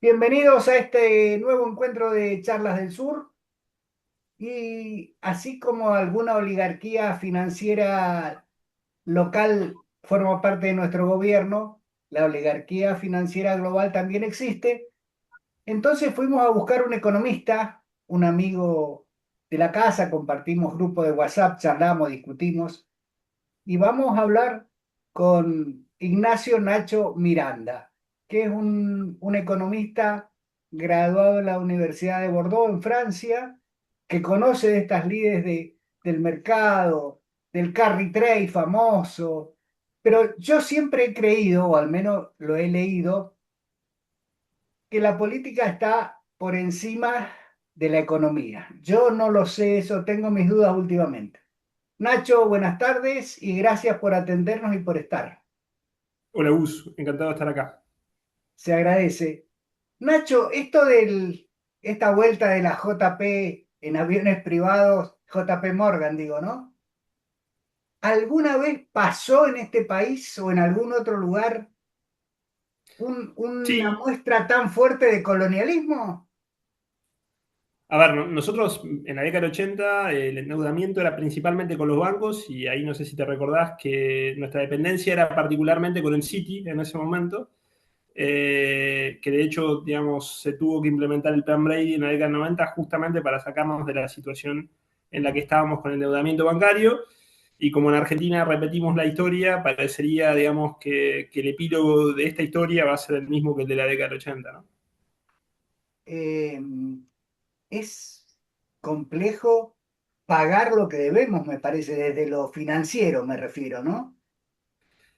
Bienvenidos a este nuevo encuentro de Charlas del Sur y así como alguna oligarquía financiera local forma parte de nuestro gobierno, la oligarquía financiera global también existe. Entonces fuimos a buscar un economista, un amigo de la casa, compartimos grupo de WhatsApp, charlamos, discutimos y vamos a hablar con Ignacio Nacho Miranda, que es un economista graduado en la Universidad de Bordeaux, en Francia, que conoce de estas lides del mercado, del carry trade famoso. Pero yo siempre he creído, o al menos lo he leído, que la política está por encima de la economía. Yo no lo sé, eso tengo mis dudas últimamente. Nacho, buenas tardes y gracias por atendernos y por estar. Hola Gus, encantado de estar acá. Se agradece. Nacho, esta vuelta de la JP en aviones privados, JP Morgan, digo, ¿no? ¿Alguna vez pasó en este país o en algún otro lugar una Sí, muestra tan fuerte de colonialismo? a ver, nosotros en la década del 80 el endeudamiento era principalmente con los bancos y ahí no sé si te recordás que nuestra dependencia era particularmente con el Citi en ese momento, que de hecho, digamos, se tuvo que implementar el Plan Brady en la década del 90 justamente para sacarnos de la situación en la que estábamos con el endeudamiento bancario. Y como en Argentina repetimos la historia, parecería, digamos, que el epílogo de esta historia va a ser el mismo que el de la década del 80, ¿no? Eh, es complejo pagar lo que debemos, me parece, desde lo financiero me refiero, ¿no?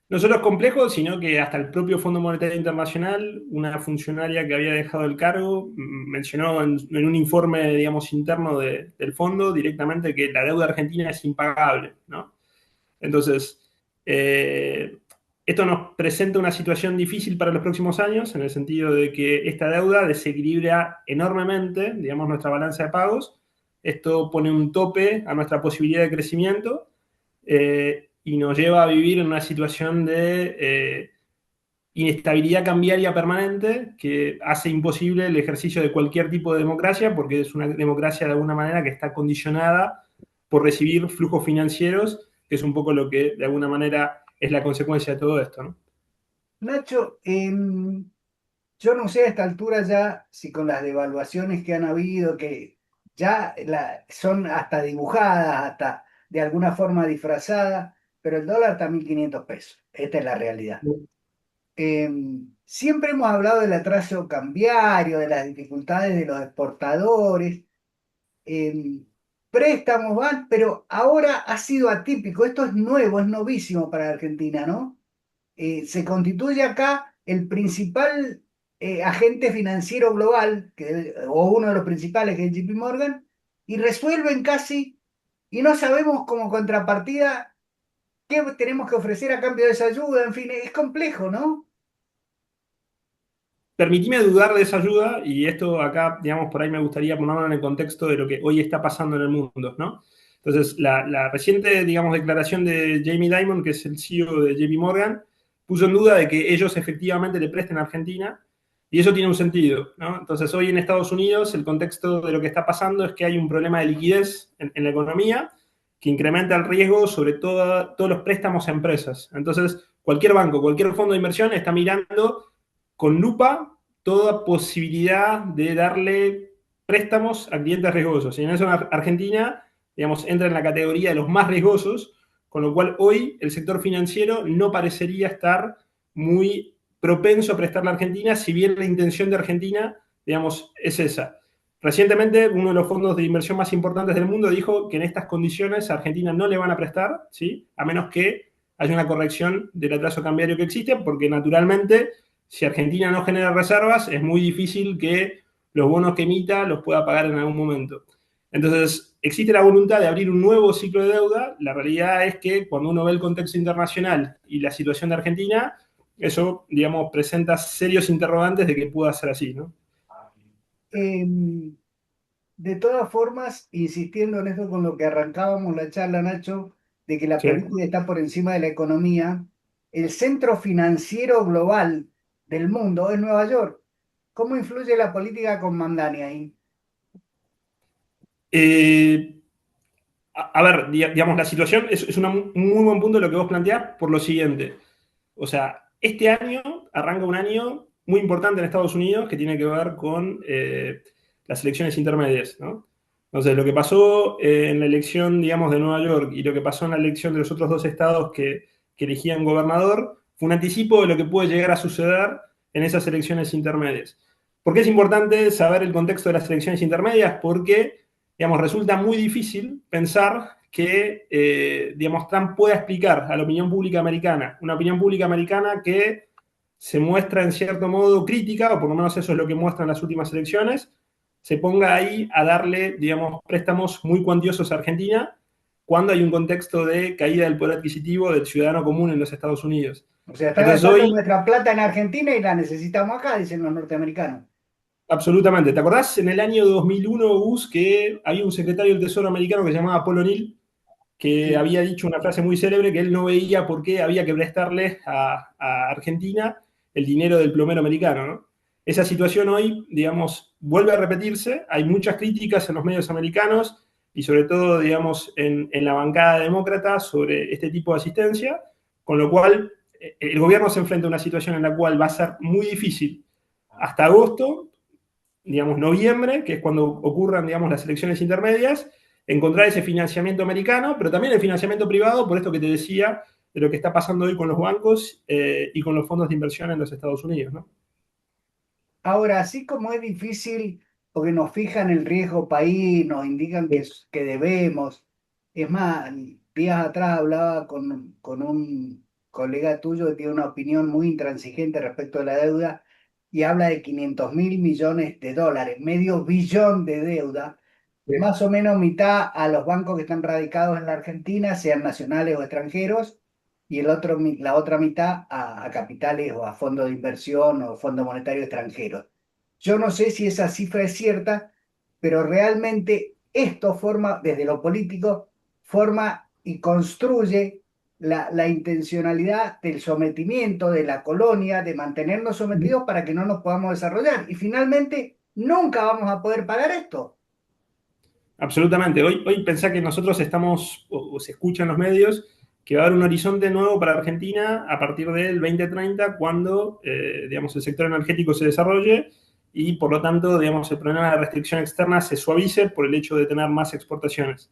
No solo es complejo, sino que hasta el propio Fondo Monetario Internacional, una funcionaria que había dejado el cargo, mencionó en un informe, digamos, interno del fondo directamente que la deuda argentina es impagable, ¿no? Entonces, eh, esto nos presenta una situación difícil para los próximos años, en el sentido de que esta deuda desequilibra enormemente, digamos, nuestra balanza de pagos. Esto pone un tope a nuestra posibilidad de crecimiento y nos lleva a vivir en una situación de inestabilidad cambiaria permanente que hace imposible el ejercicio de cualquier tipo de democracia, porque es una democracia de alguna manera que está condicionada por recibir flujos financieros, que es un poco lo que de alguna manera es la consecuencia de todo esto, ¿no? Nacho, yo no sé a esta altura ya si con las devaluaciones que han habido, que son hasta dibujadas, hasta de alguna forma disfrazadas, pero el dólar está a 1.500 pesos. Esta es la realidad. Siempre hemos hablado del atraso cambiario, de las dificultades de los exportadores, em, préstamos van, pero ahora ha sido atípico. Esto es nuevo, es novísimo para Argentina, ¿no? Se constituye acá el principal agente financiero global, o uno de los principales, que es JP Morgan, y resuelven casi, y no sabemos como contrapartida qué tenemos que ofrecer a cambio de esa ayuda, en fin, es complejo, ¿no? Permitime dudar de esa ayuda, y esto acá, digamos, por ahí me gustaría ponerlo en el contexto de lo que hoy está pasando en el mundo, ¿no? Entonces, la reciente, digamos, declaración de Jamie Dimon, que es el CEO de JP Morgan, puso en duda de que ellos efectivamente le presten a Argentina, y eso tiene un sentido, ¿no? Entonces, hoy en Estados Unidos, el contexto de lo que está pasando es que hay un problema de liquidez en la economía que incrementa el riesgo sobre todos los préstamos a empresas. Entonces, cualquier banco, cualquier fondo de inversión está mirando con lupa toda posibilidad de darle préstamos a clientes riesgosos. Y en eso Argentina, digamos, entra en la categoría de los más riesgosos, con lo cual hoy el sector financiero no parecería estar muy propenso a prestarle a Argentina, si bien la intención de Argentina, digamos, es esa. Recientemente, uno de los fondos de inversión más importantes del mundo dijo que en estas condiciones a Argentina no le van a prestar, ¿sí? A menos que haya una corrección del atraso cambiario que existe, porque naturalmente si Argentina no genera reservas, es muy difícil que los bonos que emita los pueda pagar en algún momento. Entonces, existe la voluntad de abrir un nuevo ciclo de deuda. La realidad es que cuando uno ve el contexto internacional y la situación de Argentina, eso, digamos, presenta serios interrogantes de que pueda ser así, ¿no? Em, de todas formas, insistiendo en esto con lo que arrancábamos la charla, Nacho, de que la Sí. política está por encima de la economía, el centro financiero global del mundo es Nueva York. ¿Cómo influye la política con Mamdani ahí? Eh, a ver, digamos, la situación es un muy buen punto lo que vos planteás por lo siguiente. O sea, este año arranca un año muy importante en Estados Unidos que tiene que ver con las elecciones intermedias, ¿no? Entonces, lo que pasó en la elección, digamos, de Nueva York y lo que pasó en la elección de los otros dos estados que elegían gobernador fue un anticipo de lo que puede llegar a suceder en esas elecciones intermedias. ¿Por qué es importante saber el contexto de las elecciones intermedias? Porque, digamos, resulta muy difícil pensar que, digamos, Trump pueda explicar a la opinión pública americana, una opinión pública americana que se muestra en cierto modo crítica, o por lo menos eso es lo que muestran las últimas elecciones, se ponga ahí a darle, digamos, préstamos muy cuantiosos a Argentina cuando hay un contexto de caída del poder adquisitivo del ciudadano común en los Estados Unidos. O sea, está Entonces gastando hoy, nuestra plata en Argentina y la necesitamos acá, dicen los norteamericanos. absolutamente, ¿te acordás en el año 2001, Gus, que había un secretario del Tesoro americano que se llamaba Paul O'Neill, que Sí. había dicho una frase muy célebre que él no veía por qué había que prestarle a Argentina el dinero del plomero americano, ¿no? Esa situación hoy, digamos, vuelve a repetirse. Hay muchas críticas en los medios americanos y sobre todo, digamos, en la bancada demócrata sobre este tipo de asistencia, con lo cual el gobierno se enfrenta a una situación en la cual va a ser muy difícil hasta agosto, digamos, noviembre, que es cuando ocurran, digamos, las elecciones intermedias, encontrar ese financiamiento americano, pero también el financiamiento privado, por esto que te decía, de lo que está pasando hoy con los bancos y con los fondos de inversión en los Estados Unidos, ¿no? Ahora, así como es difícil, porque nos fijan el riesgo país, nos indican que debemos. Es más, días atrás hablaba con un colega tuyo que tiene una opinión muy intransigente respecto a la deuda y habla de 500.000 millones de dólares, medio billón de deuda, Sí. más o menos mitad a los bancos que están radicados en la Argentina, sean nacionales o extranjeros, y la otra mitad a capitales o a fondos de inversión o fondos monetarios extranjeros. Yo no sé si esa cifra es cierta, pero realmente esto forma, desde lo político, forma y construye la intencionalidad del sometimiento de la colonia, de mantenernos sometidos para que no nos podamos desarrollar. Y finalmente, nunca vamos a poder pagar esto. Absolutamente. Hoy pensá que nosotros estamos, o se escucha en los medios, que va a haber un horizonte nuevo para Argentina a partir del 2030, cuando, digamos, el sector energético se desarrolle y, por lo tanto, digamos, el problema de restricción externa se suavice por el hecho de tener más exportaciones.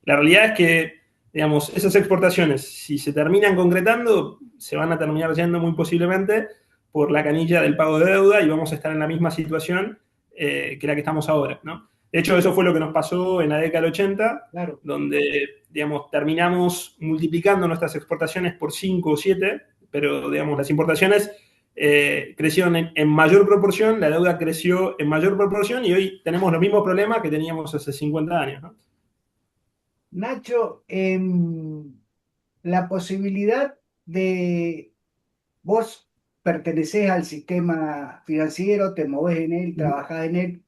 La realidad es que, digamos, esas exportaciones, si se terminan concretando, se van a terminar yendo muy posiblemente por la canilla del pago de deuda y vamos a estar en la misma situación que la que estamos ahora, ¿no? De hecho, eso fue lo que nos pasó en la década del 80, Claro. donde, digamos, terminamos multiplicando nuestras exportaciones por 5 o 7, pero, digamos, las importaciones crecieron en mayor proporción, la deuda creció en mayor proporción y hoy tenemos los mismos problemas que teníamos hace 50 años, ¿no? Nacho, la posibilidad de vos pertenecés al sistema financiero, te movés en él, trabajás en él,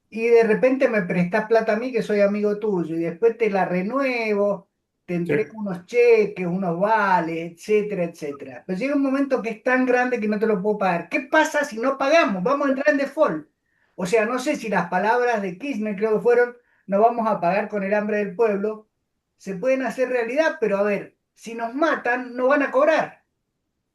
y de repente me prestás plata a mí que soy amigo tuyo, y después te la renuevo, te Sí. entrego unos cheques, unos vales, etcétera, etcétera. Pero llega un momento que es tan grande que no te lo puedo pagar. ¿Qué pasa si no pagamos? Vamos a entrar en default. O sea, no sé si las palabras de Kirchner, creo que fueron, no vamos a pagar con el hambre del pueblo, se pueden hacer realidad, pero a ver, si nos matan, no van a cobrar.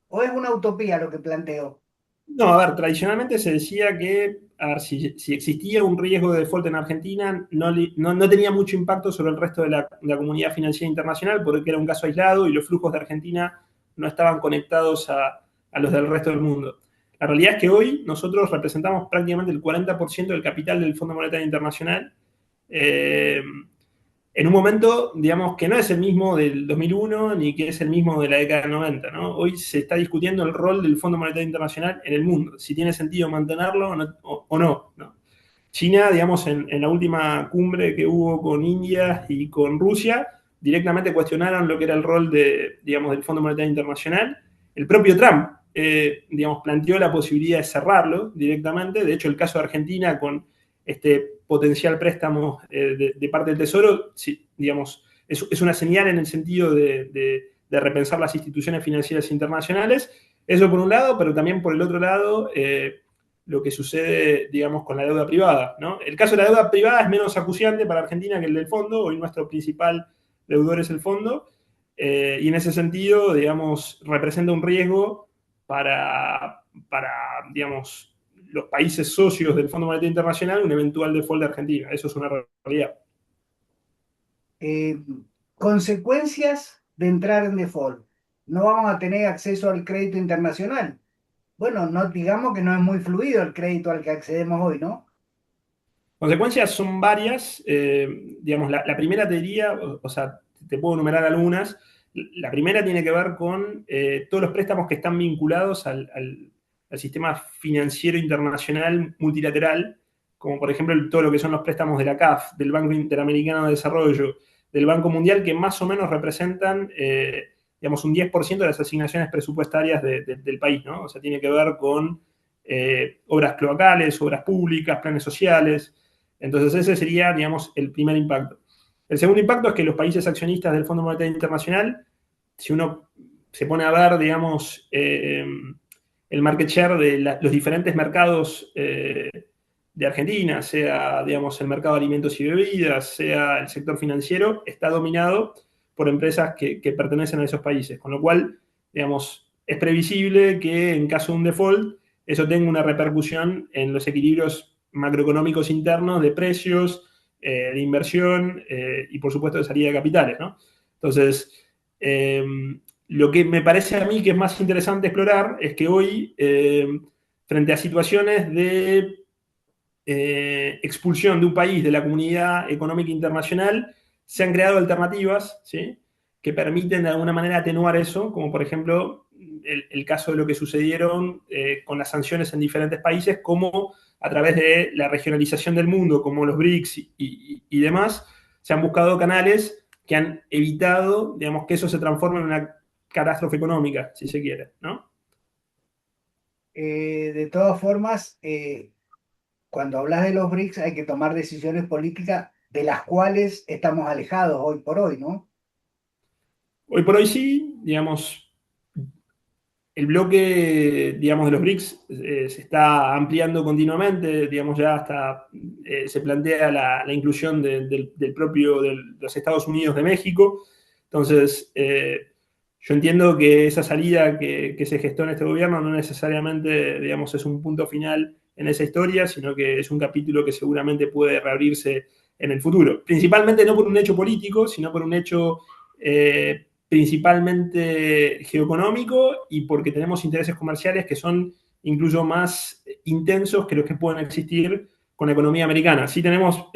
¿O es una utopía lo que planteo? No, a ver, tradicionalmente se decía que, a ver, si existía un riesgo de default en Argentina, no tenía mucho impacto sobre el resto de la comunidad financiera internacional porque era un caso aislado y los flujos de Argentina no estaban conectados a los del resto del mundo. La realidad es que hoy nosotros representamos prácticamente el 40% del capital del Fondo Monetario Internacional. eh, en un momento, digamos, que no es el mismo del 2001 ni que es el mismo de la década del 90, ¿no? Hoy se está discutiendo el rol del Fondo Monetario Internacional en el mundo, si tiene sentido mantenerlo o no, ¿no? China, digamos, en la última cumbre que hubo con India y con Rusia, directamente cuestionaron lo que era el rol de, digamos, del Fondo Monetario Internacional. El propio Trump, digamos, planteó la posibilidad de cerrarlo directamente. De hecho, el caso de Argentina con este potencial préstamo de parte del Tesoro, sí, digamos, es una señal en el sentido de repensar las instituciones financieras internacionales. Eso por un lado, pero también por el otro lado, lo que sucede, digamos, con la deuda privada, ¿no? El caso de la deuda privada es menos acuciante para Argentina que el del fondo. Hoy nuestro principal deudor es el fondo, y en ese sentido, digamos, representa un riesgo para, digamos, los países socios del Fondo Monetario Internacional, un eventual default de Argentina. Eso es una realidad. Eh, Consecuencias de entrar en default. No vamos a tener acceso al crédito internacional. Bueno, no digamos que no es muy fluido el crédito al que accedemos hoy, ¿no? Consecuencias son varias. Digamos, la primera te diría, o sea, te puedo enumerar algunas. La primera tiene que ver con todos los préstamos que están vinculados al sistema financiero internacional multilateral, como por ejemplo todo lo que son los préstamos de la CAF, del Banco Interamericano de Desarrollo, del Banco Mundial, que más o menos representan, digamos, un 10% de las asignaciones presupuestarias del país, ¿no? O sea, tiene que ver con obras cloacales, obras públicas, planes sociales. Entonces ese sería, digamos, el primer impacto. El segundo impacto es que los países accionistas del Fondo Monetario Internacional, si uno se pone a ver, digamos, el market share de los diferentes mercados de Argentina, sea, digamos, el mercado de alimentos y bebidas, sea el sector financiero, está dominado por empresas que pertenecen a esos países. Con lo cual, digamos, es previsible que en caso de un default, eso tenga una repercusión en los equilibrios macroeconómicos internos de precios, de inversión y por supuesto de salida de capitales, ¿no? Entonces, eh, lo que me parece a mí que es más interesante explorar es que hoy, frente a situaciones de expulsión de un país de la comunidad económica internacional, se han creado alternativas, ¿sí?, que permiten de alguna manera atenuar eso, como por ejemplo el caso de lo que sucedieron con las sanciones en diferentes países, como a través de la regionalización del mundo, como los BRICS y demás, se han buscado canales que han evitado, digamos, que eso se transforme en una catástrofe económica, si se quiere, ¿no? De todas formas, cuando hablas de los BRICS hay que tomar decisiones políticas de las cuales estamos alejados hoy por hoy, ¿no? Hoy por hoy sí, digamos, el bloque, digamos, de los BRICS se está ampliando continuamente, digamos, ya hasta se plantea la inclusión del propio, de los Estados Unidos de México. Entonces, yo entiendo que esa salida que se gestó en este gobierno no necesariamente, digamos, es un punto final en esa historia, sino que es un capítulo que seguramente puede reabrirse en el futuro. Principalmente no por un hecho político, sino por un hecho principalmente geoeconómico y porque tenemos intereses comerciales que son incluso más intensos que los que pueden existir con la economía americana. Sí tenemos,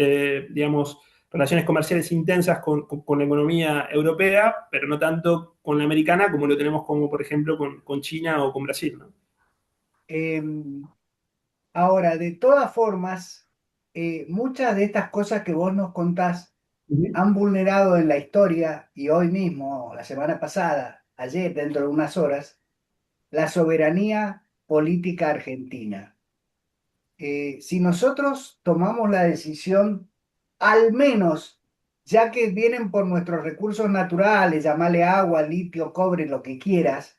digamos, relaciones comerciales intensas con la economía europea, pero no tanto con la americana como lo tenemos como, por ejemplo, con China o con Brasil, ¿no? Em, Ahora, de todas formas, muchas de estas cosas que vos nos contás Ujú. han vulnerado en la historia y hoy mismo, la semana pasada, ayer, dentro de unas horas, la soberanía política argentina. Si nosotros tomamos la decisión, al menos, ya que vienen por nuestros recursos naturales, llamarle agua, litio, cobre, lo que quieras,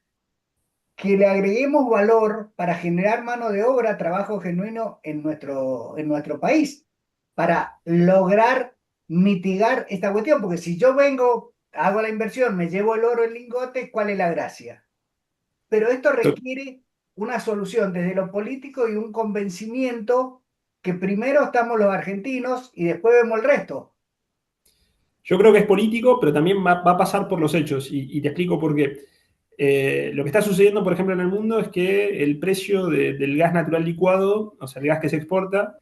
que le agreguemos valor para generar mano de obra, trabajo genuino en nuestro país, para lograr mitigar esta cuestión, porque si yo vengo, hago la inversión, me llevo el oro en lingote, ¿cuál es la gracia? Pero esto requiere una solución desde lo político y un convencimiento que primero estamos los argentinos y después vemos el resto. Yo creo que es político, pero también va a pasar por los hechos, y te explico por qué. Lo que está sucediendo, por ejemplo, en el mundo es que el precio del gas natural licuado, o sea, el gas que se exporta,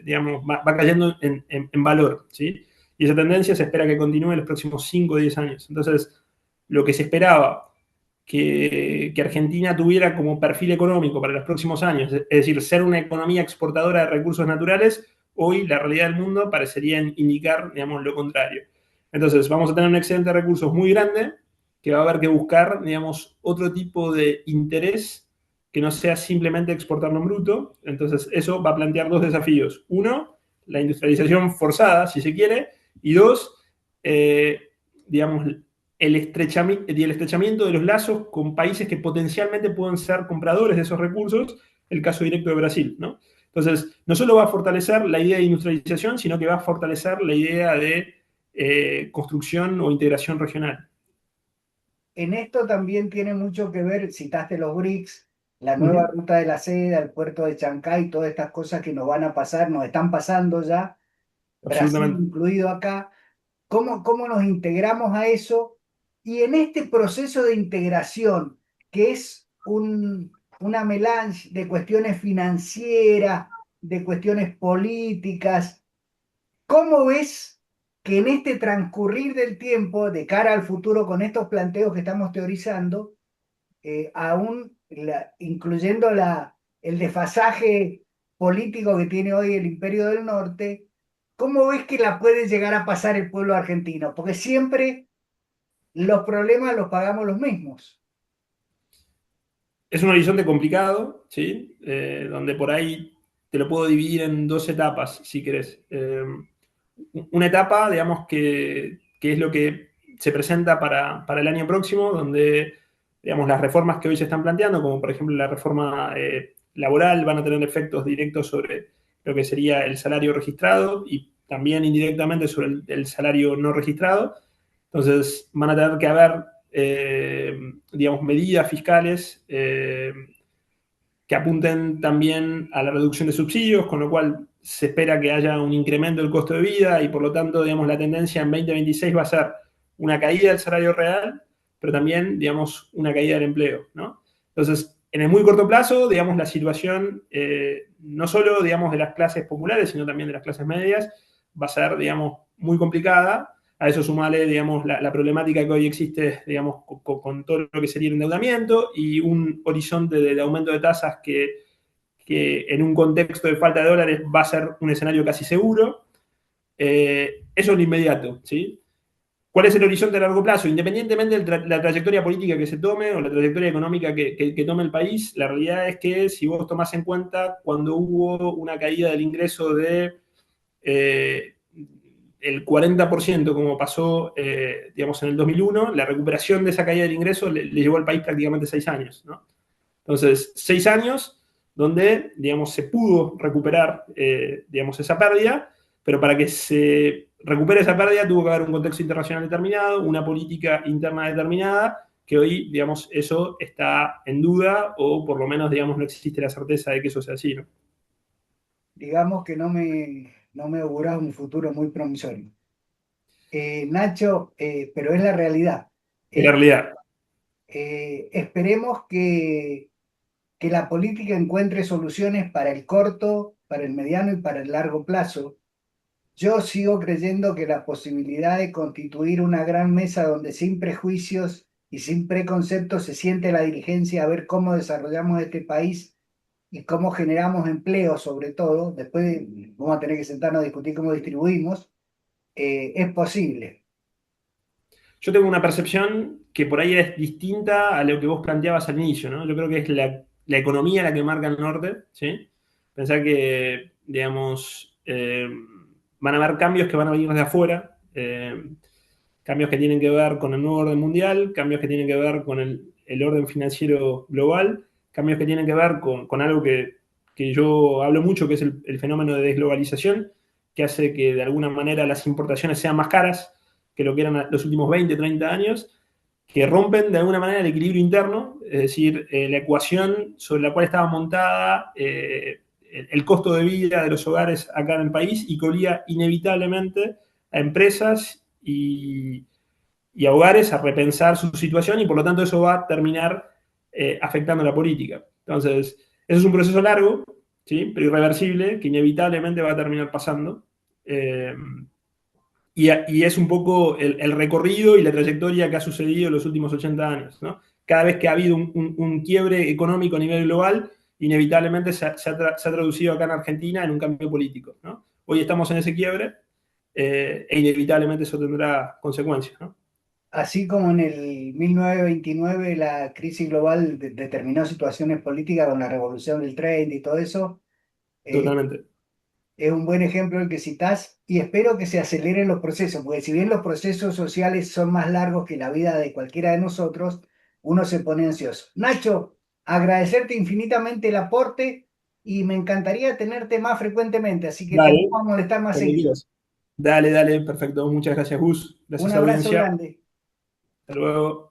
digamos, va cayendo en valor, ¿sí? Y esa tendencia se espera que continúe en los próximos 5 o 10 años. Entonces, lo que se esperaba que Argentina tuviera como perfil económico para los próximos años, es decir, ser una economía exportadora de recursos naturales, hoy la realidad del mundo parecería indicar, digamos, lo contrario. Entonces, vamos a tener un excedente de recursos muy grande, que va a haber que buscar, digamos, otro tipo de interés que no sea simplemente exportarlo en bruto. Entonces, eso va a plantear dos desafíos. Uno, la industrialización forzada, si se quiere, y dos, digamos, el estrechamiento de los lazos con países que potencialmente pueden ser compradores de esos recursos el caso directo de Brasil, ¿no? Entonces, no solo va a fortalecer la idea de industrialización, sino que va a fortalecer la idea de construcción o integración regional. En esto también tiene mucho que ver, citaste los BRICS, la Uh nueva -huh. ruta de la seda, el puerto de Chancay, todas estas cosas que nos van a pasar, nos están pasando ya, Brasil Absolutamente. incluido acá. ¿Cómo nos integramos a eso? Y en este proceso de integración, que es una melange de cuestiones financieras, de cuestiones políticas, ¿cómo ves que en este transcurrir del tiempo, de cara al futuro, con estos planteos que estamos teorizando, incluyendo el desfasaje político que tiene hoy el Imperio del Norte, ¿cómo ves que la puede llegar a pasar el pueblo argentino? Porque siempre los problemas los pagamos los mismos. Es un horizonte complicado, ¿sí? Donde por ahí te lo puedo dividir en dos etapas, si querés. Una etapa, digamos, que es lo que se presenta para el año próximo, donde, digamos, las reformas que hoy se están planteando, como por ejemplo la reforma laboral, van a tener efectos directos sobre lo que sería el salario registrado y también indirectamente sobre el salario no registrado. Entonces, van a tener que haber, digamos, medidas fiscales que apunten también a la reducción de subsidios, con lo cual se espera que haya un incremento del costo de vida y por lo tanto, digamos, la tendencia en 2026 va a ser una caída del salario real, pero también, digamos, una caída del empleo, ¿no? Entonces, en el muy corto plazo, digamos, la situación, no solo, digamos, de las clases populares, sino también de las clases medias, va a ser, digamos, muy complicada. A eso sumale, digamos, la problemática que hoy existe, digamos, con todo lo que sería el endeudamiento y un horizonte de aumento de tasas que en un contexto de falta de dólares va a ser un escenario casi seguro. Eso es lo inmediato, ¿sí? ¿Cuál es el horizonte a largo plazo? Independientemente de la trayectoria política que se tome o la trayectoria económica que tome el país, la realidad es que si vos tomás en cuenta cuando hubo una caída del ingreso de eh, el 40%, como pasó, digamos, en el 2001, la recuperación de esa caída del ingreso le llevó al país prácticamente 6 años, ¿no? Entonces, 6 años donde, digamos, se pudo recuperar, digamos, esa pérdida, pero para que se recupere esa pérdida tuvo que haber un contexto internacional determinado, una política interna determinada, que hoy, digamos, eso está en duda o por lo menos, digamos, no existe la certeza de que eso sea así, ¿no? Digamos que no me auguras un futuro muy promisorio. Nacho, pero es la realidad. En la Eh, realidad. Esperemos que la política encuentre soluciones para el corto, para el mediano y para el largo plazo. Yo sigo creyendo que la posibilidad de constituir una gran mesa donde sin prejuicios y sin preconceptos se siente la dirigencia a ver cómo desarrollamos este país y cómo generamos empleo, sobre todo, después vamos a tener que sentarnos a discutir cómo distribuimos, es posible. Yo tengo una percepción que por ahí es distinta a lo que vos planteabas al inicio, ¿no? Yo creo que es la economía la que marca el norte, ¿sí? Pensar que, digamos, van a haber cambios que van a venir desde afuera, cambios que tienen que ver con el nuevo orden mundial, cambios que tienen que ver con el orden financiero global, cambios que tienen que ver con algo que yo hablo mucho, que es el fenómeno de desglobalización, que hace que de alguna manera las importaciones sean más caras que lo que eran los últimos 20, 30 años, que rompen de alguna manera el equilibrio interno, es decir, la ecuación sobre la cual estaba montada el costo de vida de los hogares acá en el país y que obliga inevitablemente a empresas y a hogares a repensar su situación y por lo tanto eso va a terminar afectando la política. Entonces, eso es un proceso largo, ¿sí? Pero irreversible, que inevitablemente va a terminar pasando. Eh, y es un poco el recorrido y la trayectoria que ha sucedido en los últimos 80 años, ¿no? Cada vez que ha habido un quiebre económico a nivel global, inevitablemente se ha traducido acá en Argentina en un cambio político, ¿no? Hoy estamos en ese quiebre e inevitablemente eso tendrá consecuencias, ¿no? Así como en el 1929 la crisis global determinó situaciones políticas con la revolución del 30 y todo eso, eh, Totalmente. es un buen ejemplo el que citás y espero que se aceleren los procesos, porque si bien los procesos sociales son más largos que la vida de cualquiera de nosotros, uno se pone ansioso. Nacho, agradecerte infinitamente el aporte y me encantaría tenerte más frecuentemente, así que te Dale, vamos a molestar más cuando seguido. quieras. Dale, dale, perfecto. Muchas gracias, Gus. Un Gracias, abrazo audiencia. grande. Hasta luego.